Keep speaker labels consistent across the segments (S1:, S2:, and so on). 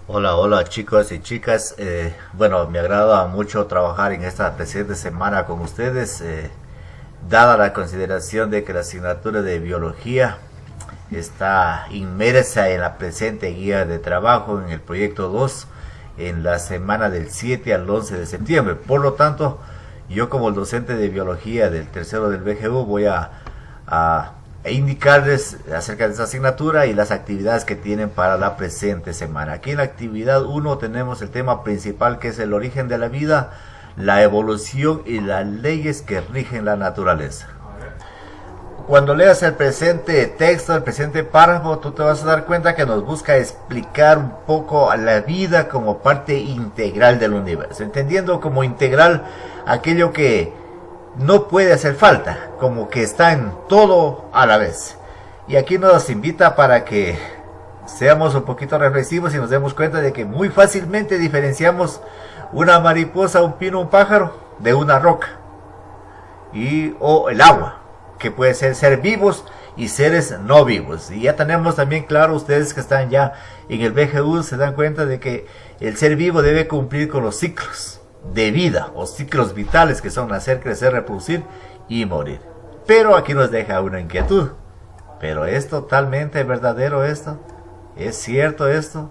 S1: Hola, hola chicos y chicas. Bueno, me agrada mucho trabajar en esta presente semana con ustedes, dada la consideración de que la asignatura de biología está inmersa en la presente guía de trabajo en el proyecto 2 en la semana del 7 al 11 de septiembre. Por lo tanto, yo como el docente de biología del tercero del BGU voy a indicarles acerca de esta asignatura y las actividades que tienen para la presente semana. Aquí en la actividad 1 tenemos el tema principal, que es el origen de la vida, la evolución y las leyes que rigen la naturaleza. Cuando leas el presente texto, el presente párrafo, tú te vas a dar cuenta que nos busca explicar un poco a la vida como parte integral del universo, entendiendo como integral aquello que no puede hacer falta, como que está en todo a la vez. Y aquí nos invita para que seamos un poquito reflexivos y nos demos cuenta de que muy fácilmente diferenciamos una mariposa, un pino, un pájaro de una roca o el agua, que puede ser vivos y seres no vivos. Y ya tenemos también claro, ustedes que están ya en el BGU se dan cuenta de que el ser vivo debe cumplir con los ciclos de vida o ciclos vitales, que son nacer, crecer, reproducir y morir. Pero aquí nos deja una inquietud: ¿pero es totalmente verdadero esto? ¿Es cierto esto?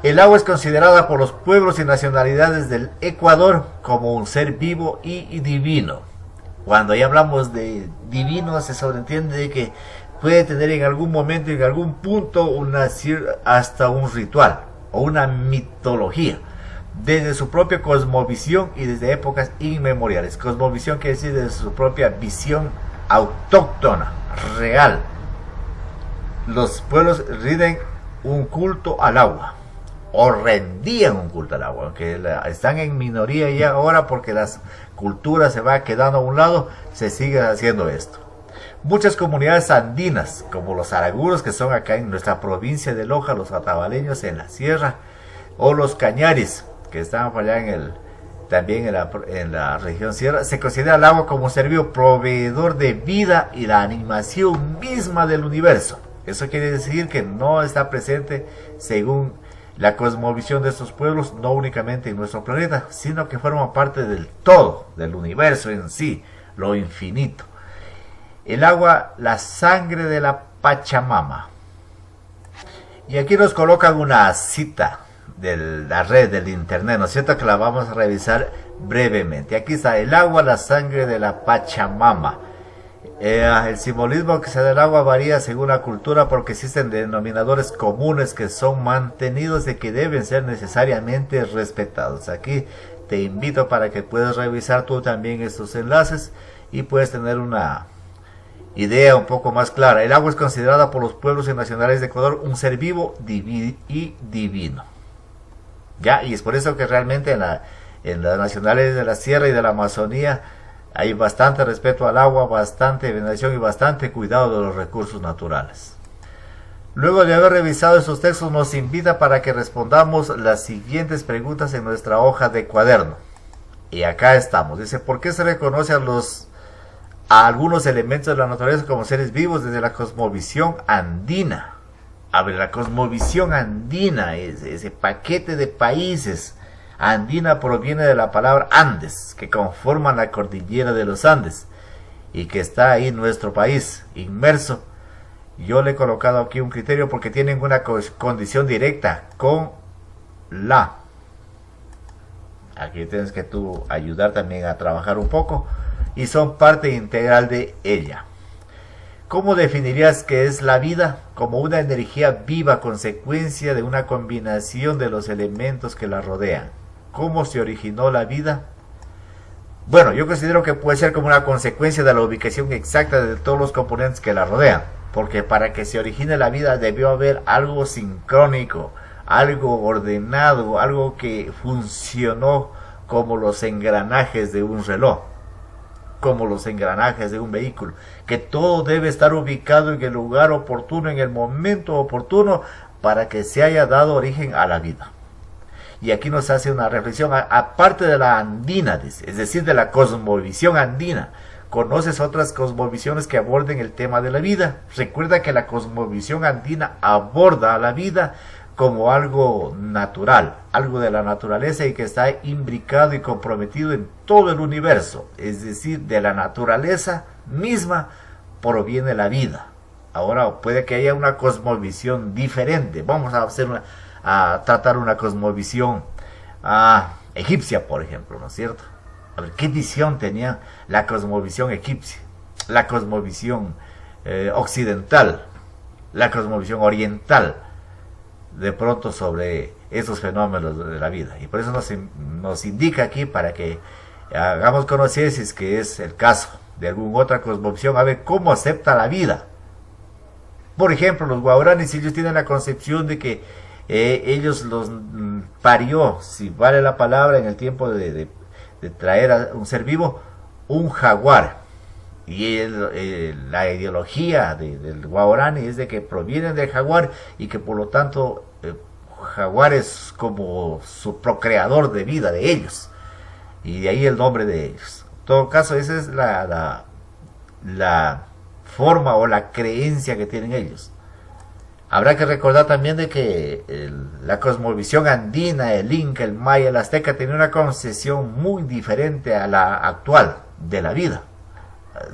S1: El agua es considerada por los pueblos y nacionalidades del Ecuador como un ser vivo y divino. Cuando ya hablamos de divino, se sobreentiende de que puede tener en algún momento, en algún punto, hasta un ritual o una mitología, desde su propia cosmovisión y desde épocas inmemoriales. Cosmovisión quiere decir desde su propia visión autóctona, real. Los pueblos rinden un culto al agua, o rendían un culto al agua, aunque están en minoría ya ahora porque las culturas se van quedando a un lado, se sigue haciendo esto. Muchas comunidades andinas, como los araguros, que son acá en nuestra provincia de Loja, los atabaleños en la sierra, o los cañaris, que están allá también en la región sierra, se considera el agua como un ser vivo proveedor de vida y la animación misma del universo. Eso quiere decir que no está presente, según la cosmovisión de estos pueblos, no únicamente en nuestro planeta, sino que forma parte del todo, del universo en sí, lo infinito. El agua, la sangre de la Pachamama. Y aquí nos colocan una cita de la red, del internet, ¿no es cierto?, que la vamos a revisar brevemente. Aquí está: el agua, la sangre de la Pachamama. El simbolismo que se da del agua varía según la cultura, porque existen denominadores comunes que son mantenidos y que deben ser necesariamente respetados. Aquí te invito para que puedas revisar tú también estos enlaces y puedes tener una idea un poco más clara. El agua es considerada por los pueblos y nacionales de Ecuador un ser vivo y divino. ¿Ya? Y es por eso que realmente en las nacionales de la sierra y de la Amazonía hay bastante respeto al agua, bastante veneración y bastante cuidado de los recursos naturales. Luego de haber revisado estos textos, nos invita para que respondamos las siguientes preguntas en nuestra hoja de cuaderno. Y acá estamos. Dice: ¿por qué se reconoce a algunos elementos de la naturaleza como seres vivos desde la cosmovisión andina? A ver, la cosmovisión andina, ese paquete de países. Andina proviene de la palabra Andes, que conforman la cordillera de los Andes y que está ahí en nuestro país, inmerso. Yo le he colocado aquí un criterio porque tienen una condición directa con la. Aquí tienes que tú ayudar también a trabajar un poco y son parte integral de ella. ¿Cómo definirías que es la vida? Como una energía viva, consecuencia de una combinación de los elementos que la rodean. ¿Cómo se originó la vida? Bueno, yo considero que puede ser como una consecuencia de la ubicación exacta de todos los componentes que la rodean, porque para que se origine la vida debió haber algo sincrónico, algo ordenado, algo que funcionó como los engranajes de un reloj, como los engranajes de un vehículo, que todo debe estar ubicado en el lugar oportuno, en el momento oportuno, para que se haya dado origen a la vida. Y aquí nos hace una reflexión, aparte de la andina, es decir, de la cosmovisión andina, ¿Conoces otras cosmovisiones que aborden el tema de la vida? Recuerda que la cosmovisión andina aborda a la vida como algo natural, algo de la naturaleza y que está imbricado y comprometido en todo el universo. Es decir, de la naturaleza misma proviene la vida. Ahora puede que haya una cosmovisión diferente. Vamos a tratar una cosmovisión egipcia, por ejemplo, ¿no es cierto? A ver, ¿qué visión tenía la cosmovisión egipcia? La cosmovisión occidental, la cosmovisión oriental, de pronto sobre esos fenómenos de la vida. Y por eso nos indica aquí para que hagamos conocer, si es que es el caso de alguna otra cosmovisión, a ver cómo acepta la vida. Por ejemplo, los guaraníes, ellos tienen la concepción de que ellos los parió, si vale la palabra, en el tiempo de traer a un ser vivo, un jaguar. Y la ideología del guaraní es de que provienen del jaguar y que por lo tanto jaguar es como su procreador de vida de ellos. Y de ahí el nombre de ellos. En todo caso, esa es la forma o la creencia que tienen ellos. Habrá que recordar también de que la cosmovisión andina, el inca, el maya, el azteca, tenía una concepción muy diferente a la actual de la vida.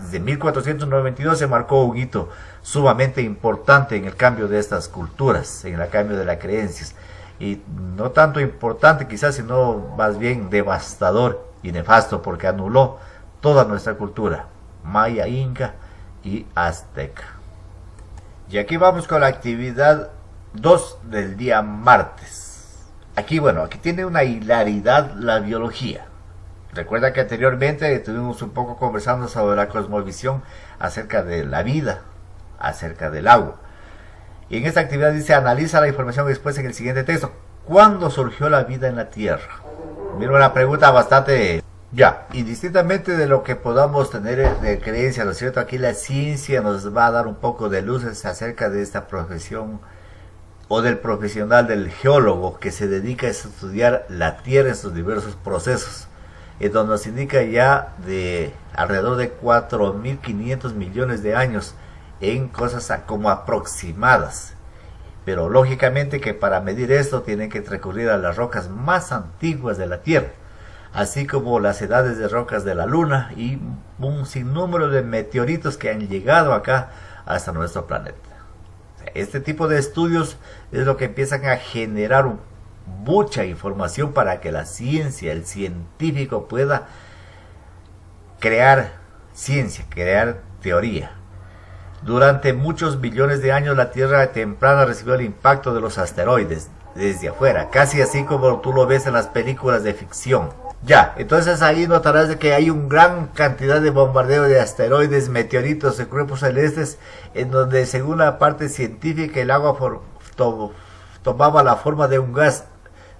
S1: Desde 1492 se marcó un hito sumamente importante en el cambio de estas culturas, en el cambio de las creencias. Y no tanto importante quizás, sino más bien devastador y nefasto, porque anuló toda nuestra cultura, maya, inca y azteca. Y aquí vamos con la actividad 2 del día martes. Aquí tiene una hilaridad la biología. Recuerda que anteriormente estuvimos un poco conversando sobre la cosmovisión acerca de la vida, acerca del agua. Y en esta actividad dice, analiza la información expuesta en el siguiente texto. ¿Cuándo surgió la vida en la Tierra? Mira, una pregunta bastante... indistintamente de lo que podamos tener de creencia, ¿no es cierto? Aquí la ciencia nos va a dar un poco de luces acerca de esta profesión o del profesional del geólogo que se dedica a estudiar la Tierra en sus diversos procesos, en donde nos indica ya de alrededor de 4.500 millones de años en cosas como aproximadas. Pero lógicamente que para medir esto tienen que recurrir a las rocas más antiguas de la Tierra, así como las edades de rocas de la Luna y un sinnúmero de meteoritos que han llegado acá hasta nuestro planeta. Este tipo de estudios es lo que empiezan a generar mucha información para que la ciencia, el científico pueda crear ciencia, crear teoría. Durante muchos billones de años la Tierra temprana recibió el impacto de los asteroides desde afuera, casi así como tú lo ves en las películas de ficción. Entonces ahí notarás de que hay una gran cantidad de bombardeo de asteroides, meteoritos, de cuerpos celestes, en donde según la parte científica el agua tomaba la forma de un gas,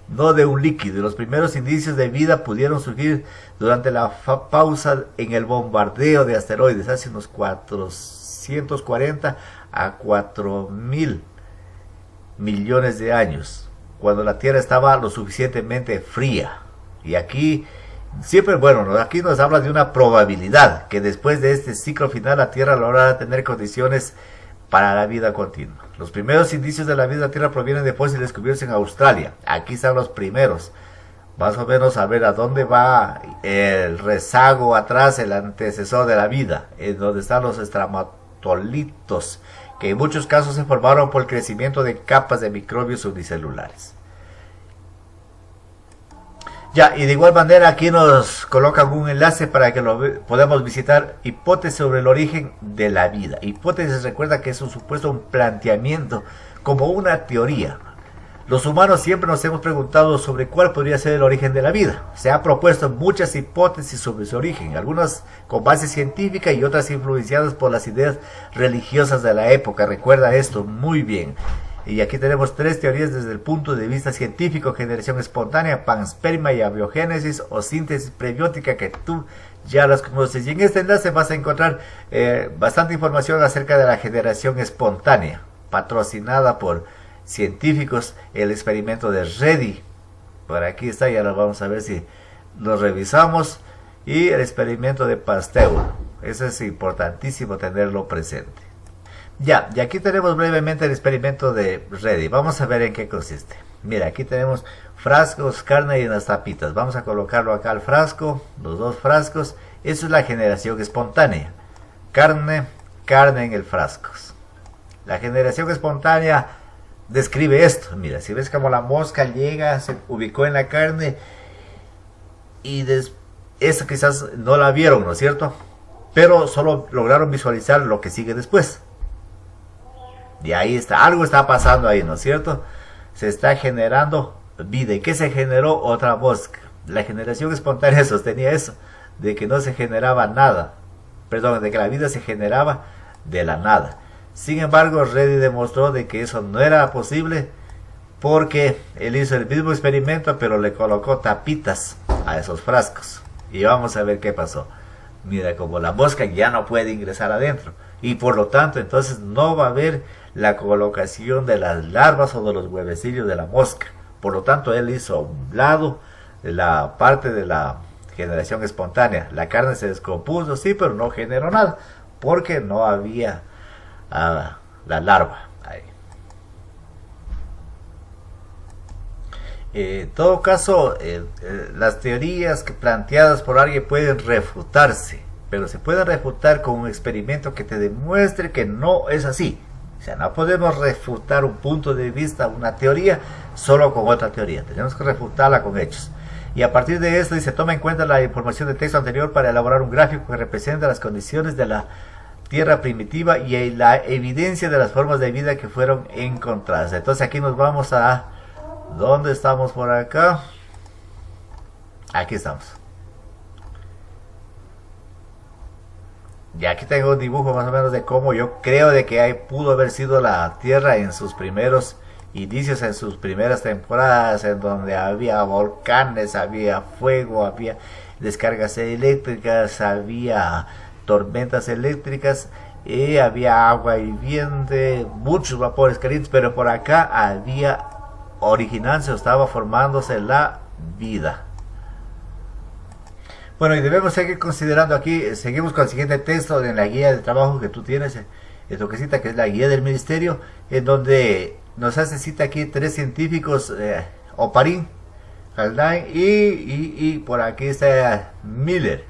S1: no de un líquido. Los primeros indicios de vida pudieron surgir durante la pausa en el bombardeo de asteroides, hace unos 440 a 4.000 millones de años, cuando la Tierra estaba lo suficientemente fría. Y aquí siempre, aquí nos habla de una probabilidad que después de este ciclo final la Tierra logrará tener condiciones para la vida continua. Los primeros indicios de la vida en la Tierra provienen de fósiles descubiertos en Australia. Aquí están los primeros. Más o menos a ver a dónde va el rezago atrás, el antecesor de la vida, en donde están los estramatolitos, que en muchos casos se formaron por el crecimiento de capas de microbios unicelulares. Y de igual manera aquí nos colocan un enlace para que podamos visitar hipótesis sobre el origen de la vida. Hipótesis, recuerda que es un supuesto, un planteamiento, como una teoría. Los humanos siempre nos hemos preguntado sobre cuál podría ser el origen de la vida. Se han propuesto muchas hipótesis sobre su origen, algunas con base científica y otras influenciadas por las ideas religiosas de la época. Recuerda esto muy bien. Y aquí tenemos 3 teorías desde el punto de vista científico: generación espontánea, panspermia y abiogénesis o síntesis prebiótica, que tú ya las conoces. Y en este enlace vas a encontrar bastante información acerca de la generación espontánea, patrocinada por científicos, el experimento de Reddy. Por aquí está, ya lo vamos a ver si lo revisamos. Y el experimento de Pasteur. Eso es importantísimo tenerlo presente. Ya, y aquí tenemos brevemente el experimento de Reddy. Vamos a ver en qué consiste. Mira, aquí tenemos frascos, carne y unas tapitas. Vamos a colocarlo acá al frasco, los dos frascos. Eso es la generación espontánea. Carne en el frasco. La generación espontánea describe esto. Mira, si ves como la mosca llega, se ubicó en la carne y esa quizás no la vieron, ¿no es cierto? Pero solo lograron visualizar lo que sigue después. Y ahí está, algo está pasando ahí, ¿no es cierto? Se está generando vida. ¿Y qué se generó? Otra mosca. La generación espontánea sostenía eso, de que no se generaba nada. Perdón, de que la vida se generaba de la nada. Sin embargo, Reddy demostró de que eso no era posible, porque él hizo el mismo experimento, pero le colocó tapitas a esos frascos. Y vamos a ver qué pasó. Mira, como la mosca ya no puede ingresar adentro, y por lo tanto entonces no va a haber la colocación de las larvas o de los huevecillos de la mosca. Por lo tanto, él hizo a un lado la parte de la generación espontánea. La carne se descompuso, sí, pero no generó nada, porque no había la larva ahí. En todo caso, las teorías planteadas por alguien pueden refutarse, pero se pueden refutar con un experimento que te demuestre que no es así. O sea, no podemos refutar un punto de vista, una teoría, solo con otra teoría. Tenemos que refutarla con hechos. Y a partir de esto, se toma en cuenta la información del texto anterior para elaborar un gráfico que representa las condiciones de la Tierra primitiva y la evidencia de las formas de vida que fueron encontradas. Entonces aquí nos vamos a... ¿Dónde estamos por acá? Aquí estamos. Y aquí tengo un dibujo más o menos de cómo yo creo de que pudo haber sido la Tierra en sus primeros inicios, en sus primeras temporadas, en donde había volcanes, había fuego, había descargas eléctricas, había tormentas eléctricas, había agua hirviente, muchos vapores calientes, pero por acá había originándose, estaba formándose la vida. Bueno, y debemos seguir considerando aquí, seguimos con el siguiente texto en la guía de trabajo que tú tienes, en tu casita, que es la guía del ministerio, en donde nos hace cita aquí 3 científicos, Oparin, Haldane y por aquí está Miller,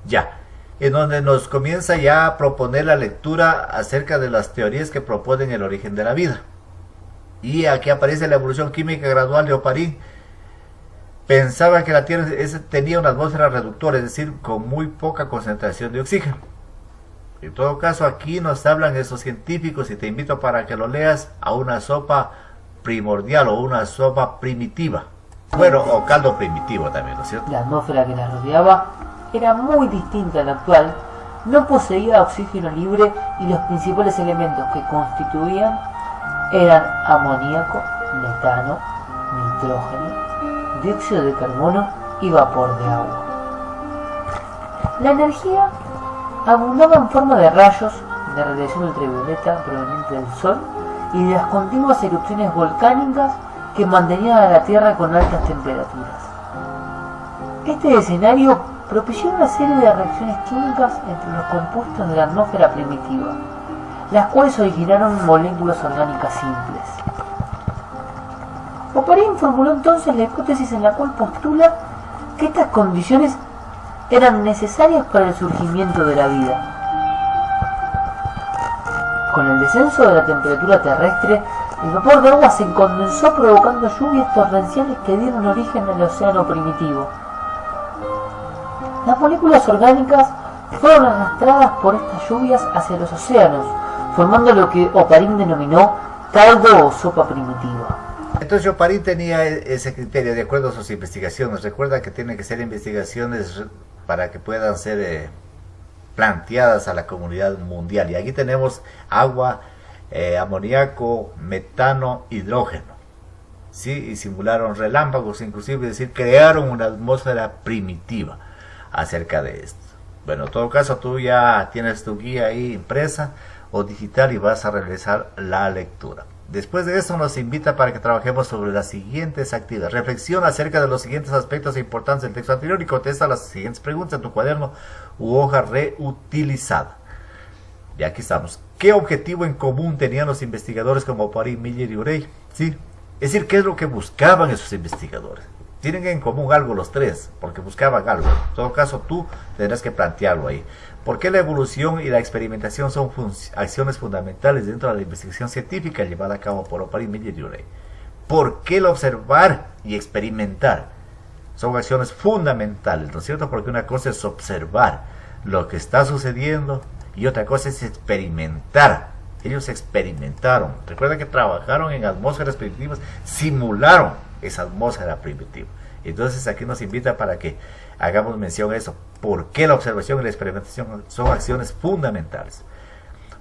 S1: ya, en donde nos comienza ya a proponer la lectura acerca de las teorías que proponen el origen de la vida. Y aquí aparece la evolución química gradual de Oparin. Pensaba que la Tierra tenía una atmósfera reductora, es decir, con muy poca concentración de oxígeno. En todo caso, aquí nos hablan esos científicos, y te invito para que lo leas, a una sopa primordial o una sopa primitiva. Bueno, o caldo primitivo también, ¿no es cierto?
S2: La atmósfera que la rodeaba era muy distinta a la actual, no poseía oxígeno libre y los principales elementos que constituían eran amoníaco, metano, nitrógeno, dióxido de carbono y vapor de agua. La energía abundaba en forma de rayos de radiación ultravioleta proveniente del Sol y de las continuas erupciones volcánicas que mantenían a la Tierra con altas temperaturas. Este escenario propició una serie de reacciones químicas entre los compuestos de la atmósfera primitiva, las cuales originaron moléculas orgánicas simples. Oparin formuló entonces la hipótesis en la cual postula que estas condiciones eran necesarias para el surgimiento de la vida. Con el descenso de la temperatura terrestre, el vapor de agua se condensó provocando lluvias torrenciales que dieron origen al océano primitivo. Las moléculas orgánicas fueron arrastradas por estas lluvias hacia los océanos, formando lo que Oparin denominó caldo o sopa primitiva.
S1: Entonces Oparin tenía ese criterio de acuerdo a sus investigaciones. Recuerda que tienen que ser investigaciones para que puedan ser planteadas a la comunidad mundial. Y aquí tenemos agua, amoníaco, metano, hidrógeno. ¿Sí? Y simularon relámpagos, inclusive, es decir, crearon una atmósfera primitiva acerca de esto. Bueno, en todo caso, tú ya tienes tu guía ahí impresa o digital y vas a realizar la lectura. Después de eso nos invita para que trabajemos sobre las siguientes actividades. Reflexiona acerca de los siguientes aspectos importantes del texto anterior y contesta las siguientes preguntas en tu cuaderno u hoja reutilizada. Y aquí estamos. ¿Qué objetivo en común tenían los investigadores como Paris, Miller y Urey? ¿Sí? Es decir, ¿qué es lo que buscaban esos investigadores? Tienen en común algo los tres, porque buscaban algo. En todo caso, tú tendrás que plantearlo ahí. ¿Por qué la evolución y la experimentación son acciones fundamentales dentro de la investigación científica llevada a cabo por Oparin, Miller y Urey? ¿Por qué el observar y experimentar son acciones fundamentales? ¿No es cierto? Porque una cosa es observar lo que está sucediendo y otra cosa es experimentar. Ellos experimentaron. Recuerda que trabajaron en atmósferas primitivas, simularon esa atmósfera primitiva. Entonces aquí nos invita para que hagamos mención a eso. ¿Por qué la observación y la experimentación son acciones fundamentales?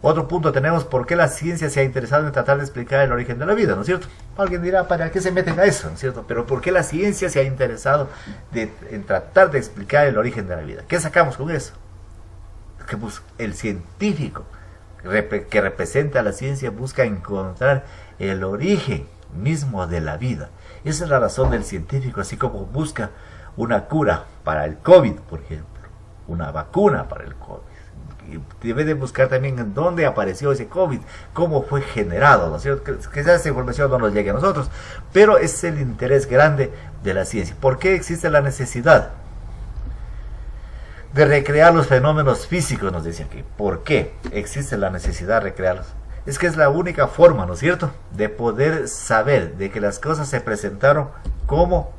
S1: Otro punto tenemos, ¿por qué la ciencia se ha interesado en tratar de explicar el origen de la vida? ¿No es cierto? Alguien dirá, ¿para qué se meten a eso? ¿No es cierto? Pero ¿por qué la ciencia se ha interesado en tratar de explicar el origen de la vida? ¿Qué sacamos con eso? Que pues, el científico que representa a la ciencia busca encontrar el origen mismo de la vida. Esa es la razón del científico, así como busca una cura para el COVID, por ejemplo, una vacuna para el COVID. Y debe de buscar también en dónde apareció ese COVID, cómo fue generado, ¿no es cierto? Que esa información no nos llegue a nosotros, pero es el interés grande de la ciencia. ¿Por qué existe la necesidad de recrear los fenómenos físicos? Nos dice aquí. ¿Por qué existe la necesidad de recrearlos? Es que es la única forma, ¿no es cierto?, de poder saber de que las cosas se presentaron como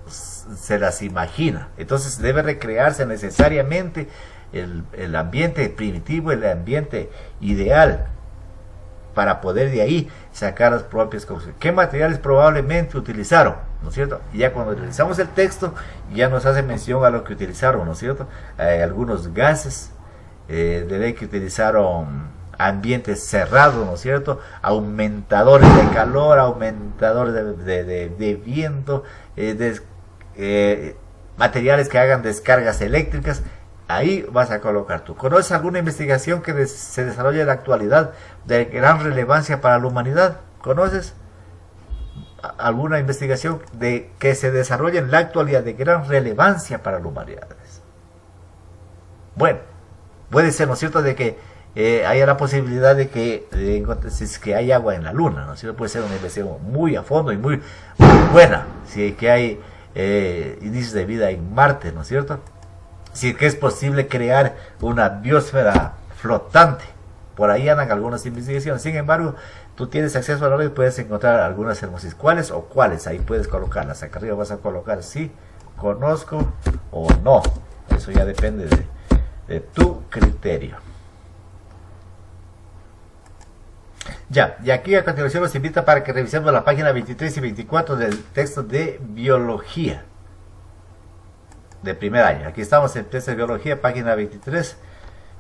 S1: se las imagina. Entonces debe recrearse necesariamente el ambiente primitivo, el ambiente ideal, para poder de ahí sacar las propias conclusiones. ¿Qué materiales probablemente utilizaron? ¿No es cierto? Y ya cuando realizamos el texto, ya nos hace mención a lo que utilizaron, ¿no es cierto? Algunos gases, de ley que utilizaron ambientes cerrados, ¿no es cierto? Aumentadores de calor, aumentadores de viento, materiales que hagan descargas eléctricas. Ahí vas a colocar tú. ¿Conoces alguna investigación que se desarrolla en la actualidad de gran relevancia para la humanidad? ¿Conoces alguna investigación que se desarrolla en la actualidad de gran relevancia para la humanidad? Bueno, puede ser, ¿no es cierto?, de que haya la posibilidad de que si es que hay agua en la luna, ¿no es cierto? Puede ser una investigación muy a fondo y muy buena. Si es que hay indicios de vida en Marte, ¿no es cierto? Si es que es posible crear una biosfera flotante. Por ahí andan algunas investigaciones. Sin embargo, tú tienes acceso a la red y puedes encontrar algunas hermosas. ¿Cuáles o cuáles? Ahí puedes colocarlas. Acá arriba vas a colocar sí, conozco o no. Eso ya depende de tu criterio. Ya, y aquí a continuación los invita para que revisemos la página 23 y 24 del texto de biología de primer año. Aquí estamos en texto de biología, página 23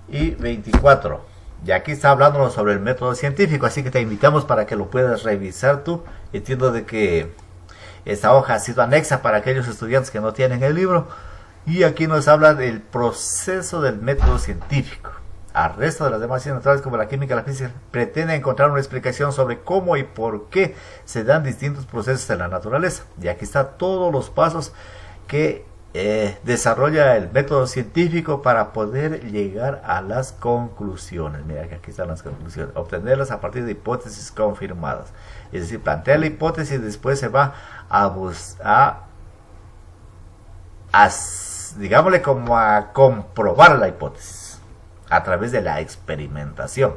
S1: y 24. Y aquí está hablándonos sobre el método científico, así que te invitamos para que lo puedas revisar tú. Entiendo de que esta hoja ha sido anexa para aquellos estudiantes que no tienen el libro. Y aquí nos habla del proceso del método científico. Al resto de las demás ciencias naturales como la química y la física, pretende encontrar una explicación sobre cómo y por qué se dan distintos procesos en la naturaleza. Y aquí están todos los pasos que desarrolla el método científico para poder llegar a las conclusiones. Mira que aquí están las conclusiones. Obtenerlas a partir de hipótesis confirmadas. Es decir, plantea la hipótesis y después se va digámosle como a comprobar la hipótesis a través de la experimentación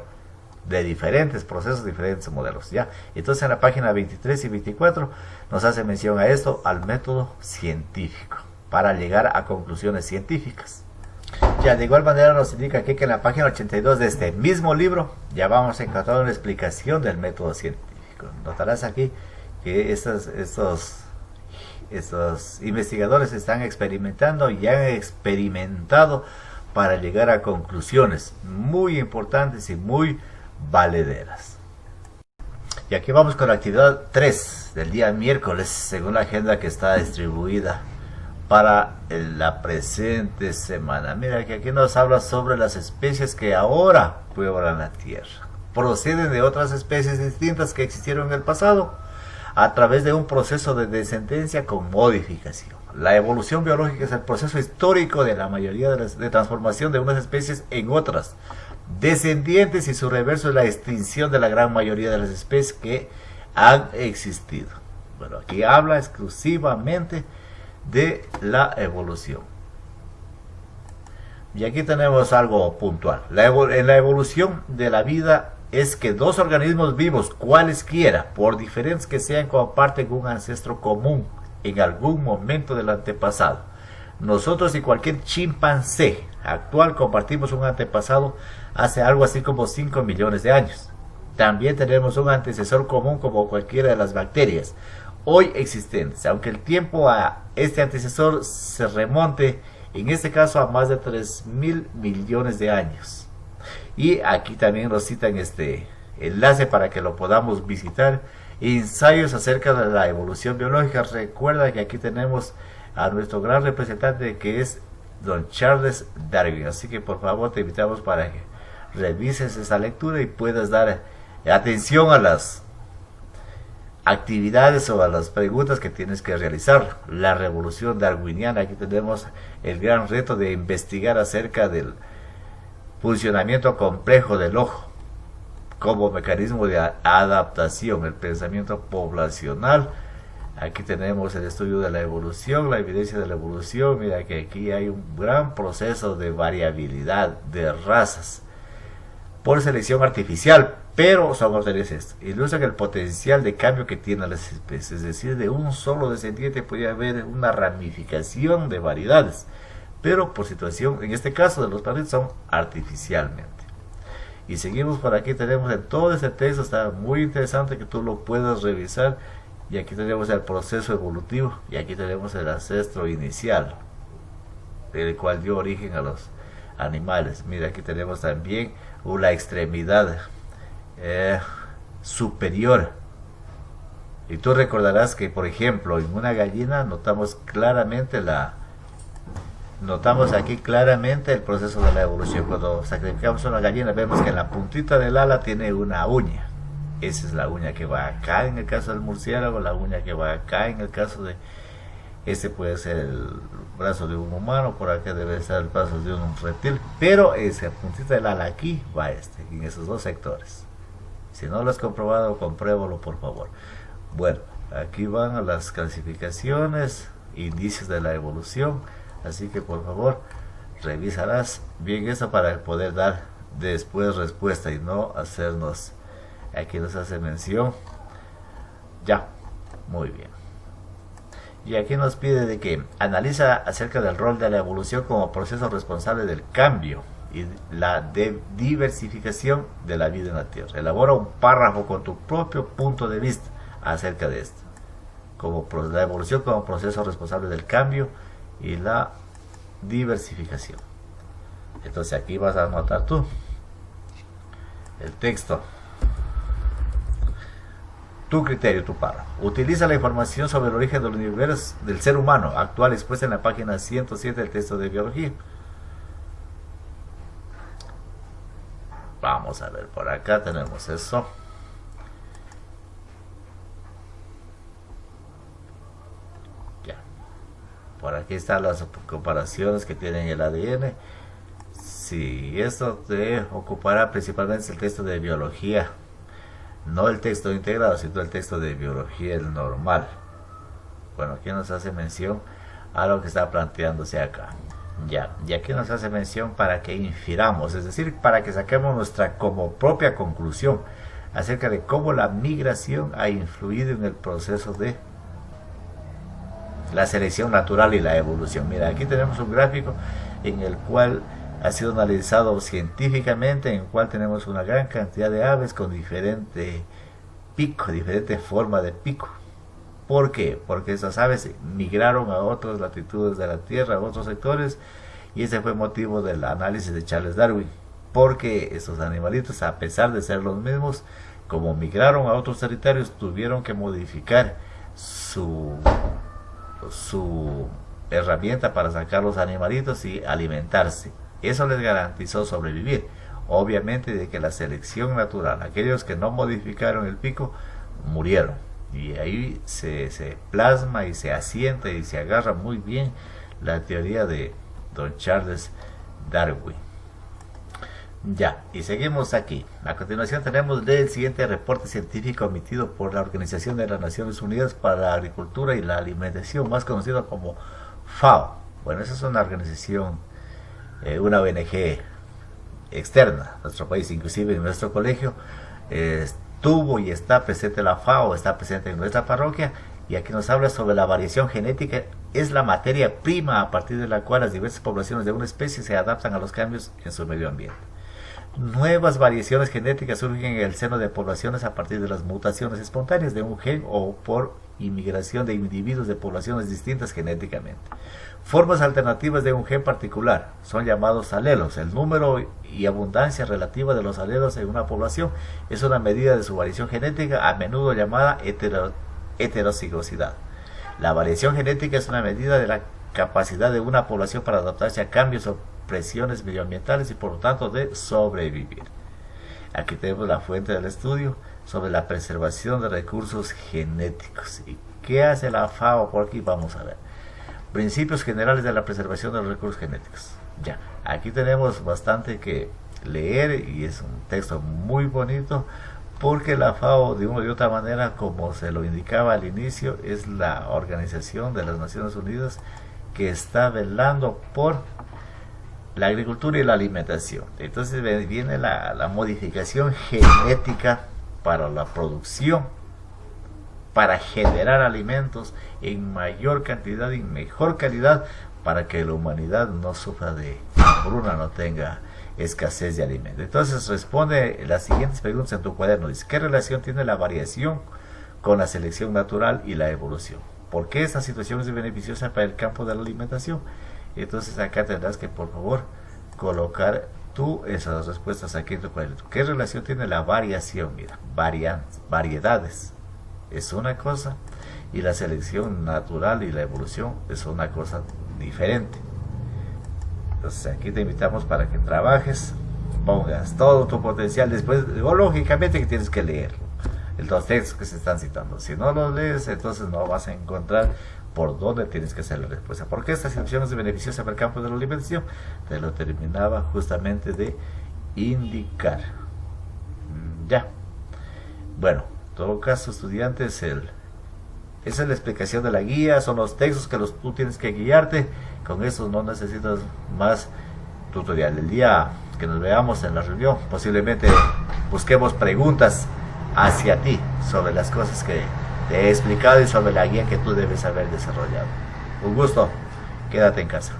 S1: de diferentes procesos, diferentes modelos, ¿ya? Entonces en la página 23 y 24 nos hace mención a esto, al método científico, para llegar a conclusiones científicas. Ya, de igual manera nos indica aquí que en la página 82 de este mismo libro ya vamos a encontrar una explicación del método científico. Notarás aquí que estos investigadores están experimentando y han experimentado para llegar a conclusiones muy importantes y muy valederas. Y aquí vamos con la actividad 3 del día miércoles, según la agenda que está distribuida para la presente semana. Mira que aquí nos habla sobre las especies que ahora pueblan la tierra. proceden de otras especies distintas que existieron en el pasado a través de un proceso de descendencia con modificación. La evolución biológica es el proceso histórico de la mayoría de transformación de unas especies en otras descendientes, y su reverso es la extinción de la gran mayoría de las especies que han existido. Bueno, aquí habla exclusivamente de la evolución. Y aquí tenemos algo puntual. En la evolución de la vida es que dos organismos vivos, cualesquiera, por diferentes que sean, comparten un ancestro común en algún momento del antepasado. Nosotros y cualquier chimpancé actual compartimos un antepasado hace algo así como 5 millones de años. También tenemos un antecesor común como cualquiera de las bacterias hoy existentes, aunque el tiempo a este antecesor se remonte, en este caso, a más de 3.000 millones de años. Y aquí también nos citan este enlace para que lo podamos visitar. Ensayos acerca de la evolución biológica. Recuerda que aquí tenemos a nuestro gran representante, que es don Charles Darwin. Así que por favor te invitamos para que revises esa lectura y puedas dar atención a las actividades o a las preguntas que tienes que realizar. La revolución darwiniana. Aquí tenemos el gran reto de investigar acerca del funcionamiento complejo del ojo como mecanismo de adaptación, el pensamiento poblacional. Aquí tenemos el estudio de la evolución, la evidencia de la evolución. Mira que aquí hay un gran proceso de variabilidad de razas por selección artificial, pero son organismos ilustran el potencial de cambio que tienen las especies. Es decir, de un solo descendiente puede haber una ramificación de variedades, pero por situación, en este caso de los planetas, son artificialmente. Y seguimos por aquí, tenemos en todo este texto, está muy interesante que tú lo puedas revisar. Y aquí tenemos el proceso evolutivo, y aquí tenemos el ancestro inicial, el cual dio origen a los animales. Mira, aquí tenemos también una extremidad superior. Y tú recordarás que, por ejemplo, en una gallina notamos aquí claramente el proceso de la evolución. Cuando sacrificamos una gallina, vemos que en la puntita del ala tiene una uña. Esa es la uña que va acá en el caso del murciélago, la uña que va acá en el caso de... Este puede ser el brazo de un humano, por acá debe estar el brazo de un reptil, pero esa puntita del ala aquí va en esos dos sectores. Si no lo has comprobado, compruébalo por favor. Bueno, aquí van las clasificaciones, indicios de la evolución, así que por favor revisarás bien eso para poder dar después respuesta y no hacernos... Aquí nos hace mención. Ya, muy bien. Y aquí nos pide de que analiza acerca del rol de la evolución como proceso responsable del cambio y la diversificación de la vida en la Tierra. Elabora un párrafo con tu propio punto de vista acerca de esto. Como la evolución como proceso responsable del cambio y la diversificación. Entonces aquí vas a anotar tú el texto. Tu criterio, tu párrafo. Utiliza la información sobre el origen del universo del ser humano actual expuesta en la página 107 del texto de biología. Vamos a ver, por acá tenemos eso. Ya. Por aquí están las comparaciones que tienen el ADN. Sí, esto te ocupará principalmente el texto de biología. No el texto integrado, sino el texto de biología, el normal. Bueno, aquí nos hace mención a lo que está planteándose acá. Ya, y aquí nos hace mención para que infiramos, es decir, para que saquemos nuestra como propia conclusión acerca de cómo la migración ha influido en el proceso de la selección natural y la evolución. Mira, aquí tenemos un gráfico en el cual ha sido analizado científicamente, en el cual tenemos una gran cantidad de aves con diferente pico, diferente forma de pico. ¿Por qué? Porque esas aves migraron a otras latitudes de la Tierra, a otros sectores, y ese fue motivo del análisis de Charles Darwin. Porque estos animalitos, a pesar de ser los mismos, como migraron a otros territorios, tuvieron que modificar su herramienta para sacar los animalitos y alimentarse. Eso les garantizó sobrevivir. obviamente de que la selección natural, aquellos que no modificaron el pico, murieron. Y ahí se plasma y se asienta y se agarra muy bien la teoría de don Charles Darwin. Ya, y seguimos aquí. A continuación tenemos el siguiente reporte científico emitido por la Organización de las Naciones Unidas para la Agricultura y la Alimentación, más conocido como FAO. Bueno, esa es una organización, una ONG externa a nuestro país, inclusive en nuestro colegio estuvo y está presente la FAO, está presente en nuestra parroquia, y aquí nos habla sobre la variación genética. Es la materia prima a partir de la cual las diversas poblaciones de una especie se adaptan a los cambios en su medio ambiente. Nuevas variaciones genéticas surgen en el seno de poblaciones a partir de las mutaciones espontáneas de un gen o por inmigración de individuos de poblaciones distintas genéticamente. Formas alternativas de un gen particular son llamados alelos. El número y abundancia relativa de los alelos en una población es una medida de su variación genética, a menudo llamada heterocigosidad. La variación genética es una medida de la capacidad de una población para adaptarse a cambios o presiones medioambientales y por lo tanto de sobrevivir. Aquí tenemos la fuente del estudio sobre la preservación de recursos genéticos. ¿Y qué hace la FAO por aquí? Vamos a ver. Principios generales de la preservación de los recursos genéticos. Ya, aquí tenemos bastante que leer y es un texto muy bonito, porque la FAO, de una u otra manera, como se lo indicaba al inicio, es la Organización de las Naciones Unidas que está velando por la agricultura y la alimentación. Entonces viene la modificación genética para la producción, para generar alimentos en mayor cantidad y mejor calidad, para que la humanidad no sufra de hambruna, no tenga escasez de alimentos. Entonces responde las siguientes preguntas en tu cuaderno. Dice: ¿qué relación tiene la variación con la selección natural y la evolución? ¿Por qué esta situación es beneficiosa para el campo de la alimentación? Entonces acá tendrás que, por favor, colocar tú esas respuestas aquí en tu cuaderno. ¿Qué relación tiene la variación? Mira, variedades es una cosa, y la selección natural y la evolución es una cosa diferente. Entonces aquí te invitamos para que trabajes, pongas todo tu potencial. Después, lógicamente que tienes que leer los textos que se están citando. Si no los lees, entonces no vas a encontrar por dónde tienes que hacer la respuesta. ¿Por qué esta situación es beneficiosa para el campo de la alimentación? Te lo terminaba justamente de indicar. Ya. Bueno, en todo caso, estudiantes, esa es la explicación de la guía, son los textos que tú tienes que guiarte. Con eso no necesitas más tutorial. El día que nos veamos en la reunión, posiblemente busquemos preguntas hacia ti sobre las cosas que te he explicado y sobre la guía que tú debes haber desarrollado. Un gusto, quédate en casa.